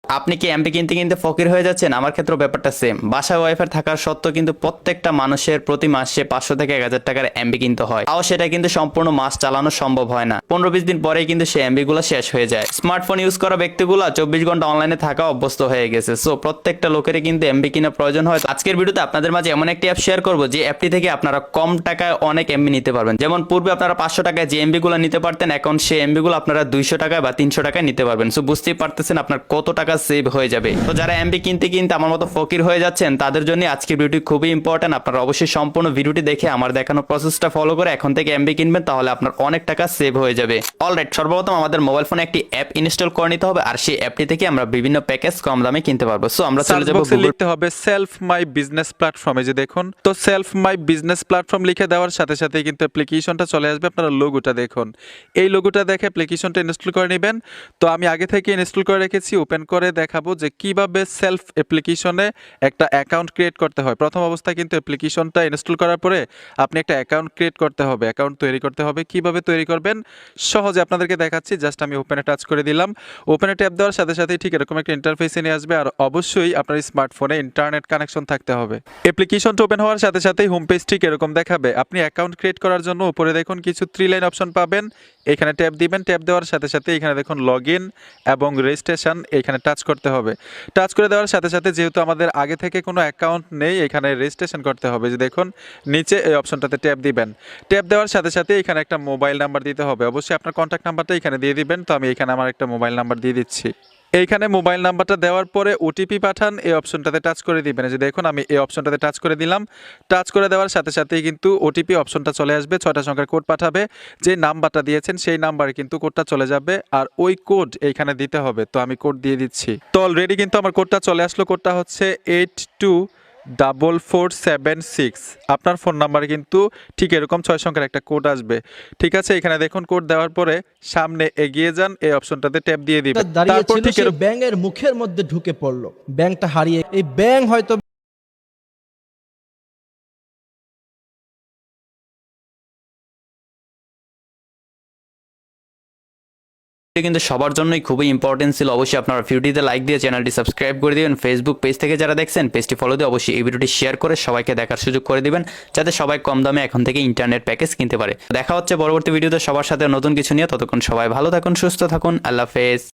আপনি কি এমবি কিনতে কিনতে ফকির হয়ে যাচ্ছেন? আমার ক্ষেত্রে ব্যাপারটা সেম। বাসায় ওয়াইফাই থাকার সত্ত্বেও কিন্তু প্রত্যেকটা মানুষের প্রতি মাসে 500 থেকে 1000 টাকার এমবি কিনতে হয়। তাও সেটা কিন্তু সম্পূর্ণ মাস চালানো সম্ভব হয় না। 15-20 দিন পরেই কিন্তু সেই এমবি গুলো শেষ হয়ে যায়। স্মার্টফোন ইউজ করা ব্যক্তিগুলো 24 ঘন্টা অনলাইনে থাকা অভ্যস্ত হয়ে গেছে। সো প্রত্যেকটা লোকেরই কিন্তু এমবি কিনা প্রয়োজন হয়। আজকের ভিডিওতে আপনাদের মাঝে এমন একটি অ্যাপ শেয়ার করবো যে অ্যাপটি থেকে আপনারা কম টাকায় অনেক এমবি নিতে পারবেন। যেমন পূর্বে আপনারা 500 টাকায় যে এমবি গুলো নিতে পারতেন, এখন সেই এমবি গুলো আপনারা 200 টাকায় বা 300 টাকায় নিতে পারবেন। সো বুঝতেই পারতেছেন আপনার কত টাকা সেভ হয়ে যাবে। তো যারা এমবি কিনতে কিনতে আমার মতো ফকির হয়ে যাচ্ছেন তাদের জন্য আজকের ভিডিওটি খুবই ইম্পর্টেন্ট। আপনারা অবশ্যই সম্পূর্ণ ভিডিওটি দেখে আমার দেখানো প্রসেসটা ফলো করে এখন থেকে এমবি কিনবেন, তাহলে আপনার অনেক টাকা সেভ হয়ে যাবে। অলরাইট, সর্বপ্রথম আমাদের মোবাইল ফোনে একটি অ্যাপ ইনস্টল করে নিতে হবে, আর সেই অ্যাপটি থেকে আমরা বিভিন্ন প্যাকেজ কম দামে কিনতে পারবো। সো আমরা চলে যাব বক্সে লিখতে হবে সেলফ মাই বিজনেস প্ল্যাটফর্মে, যে দেখুন তো সেলফ মাই বিজনেস প্ল্যাটফর্ম লিখে দেওয়ার সাথে সাথে কিন্তু অ্যাপ্লিকেশনটা চলে আসবে। আপনারা লোগোটা দেখুন, এই লোগোটা দেখে অ্যাপ্লিকেশনটা ইনস্টল করে নেবেন। তো আমি আগে থেকে ইনস্টল করে রেখেছি, ওপেন করে দেখাবো যে কিভাবে সেলফ অ্যাপ্লিকেশনে একটা অ্যাকাউন্ট ক্রিয়েট করতে হয়। প্রথম অবস্থায় কিন্তু অ্যাপ্লিকেশনটা ইনস্টল করার পরে আপনি একটা অ্যাকাউন্ট ক্রিয়েট করতে হবে, অ্যাকাউন্ট তৈরি করতে হবে। কিভাবে তৈরি করবেন সহজে আপনাদেরকে দেখাচ্ছি। জাস্ট আমি ওপেনে টাচ করে দিলাম, ওপেনে ট্যাপ দেওয়ার সাথে সাথেই ঠিক এরকম একটা ইন্টারফেসে নিয়ে আসবে। আর অবশ্যই আপনার স্মার্টফোনে ইন্টারনেট কানেকশন থাকতে হবে। অ্যাপ্লিকেশনটা ওপেন হওয়ার সাথে সাথেই হোম পেজ ঠিক এরকম দেখাবে। আপনি অ্যাকাউন্ট ক্রিয়েট করার জন্য উপরে দেখুন কিছু 3 লাইন অপশন পাবেন, এখানে ট্যাপ দিবেন। ট্যাপ দেওয়ার সাথে সাথে এখানে দেখুন লগ ইন এবং রেজিস্ট্রেশন, এখানে টাচ করতে হবে। টাচ করে দেওয়ার সাথে সাথে যেহেতু আমাদের আগে থেকে কোনো অ্যাকাউন্ট নেই, এখানে রেজিস্ট্রেশন করতে হবে। যে দেখুন নিচে এই অপশনটাতে ট্যাপ দিবেন। ট্যাপ দেওয়ার সাথে সাথে এখানে একটা মোবাইল নাম্বার দিতে হবে। অবশ্যই আপনার কন্ট্যাক্ট নাম্বারটা এখানে দিয়ে দিবেন। তো আমি এখানে আমার একটা মোবাইল নাম্বার দিয়ে দিচ্ছি। এইখানে মোবাইল নাম্বারটা দেওয়ার পরে ওটিপি পাঠান, এই অপশনটাতে টাচ করে দিবেন। যে দেখুন আমি এই অপশনটাতে টাচ করে দিলাম। টাচ করে দেওয়ার সাথে সাথেই কিন্তু ওটিপি অপশনটা চলে আসবে, 6টা সংখ্যার কোড পাঠাবে। যে নাম্বারটা দিয়েছেন সেই নাম্বারে কিন্তু কোডটা চলে যাবে, আর ওই কোড এইখানে দিতে হবে। তো আমি কোড দিয়ে দিচ্ছি। তো অলরেডি কিন্তু আমার কোডটা চলে আসলো। কোডটা হচ্ছে 824476। আপনার ফোন নাম্বারে কিন্তু ঠিক এরকম 6 সংখ্যার একটা কোড আসবে। ঠিক আছে, এখানে দেখুন কোড দেওয়ার পরে সামনে এগিয়ে যান, এই অপশনটাতে ট্যাপ দিয়ে দিবেন। দাঁড়িয়ে তারপর ছিল ঠিক সে ব্যাঙের মুখের মধ্যে ঢুকে পড়লো, ব্যাঙটা হারিয়ে এই ব্যাঙ হয়তো এটা কিন্তু সবার জন্যই খুবই ইম্পর্টেন্ট ছিল। অবশ্যই আপনারা ভিডিওতে লাইক দিয়ে চ্যানেলটি সাবস্ক্রাইব করে দিবেন। ফেসবুক পেজ থেকে যারা দেখছেন পেজটি ফলো দিয়ে অবশ্যই এই ভিডিওটি শেয়ার করে সবাইকে দেখার সুযোগ করে দিবেন, যাতে সবাই কম দামে এখন থেকে ইন্টারনেট প্যাকেজ কিনতে পারে। দেখা হচ্ছে পরবর্তী ভিডিওতে সবার সাথে নতুন কিছু নিয়ে। ততক্ষণ সবাই ভালো থাকুন, সুস্থ থাকুন, আল্লাহ হাফেজ।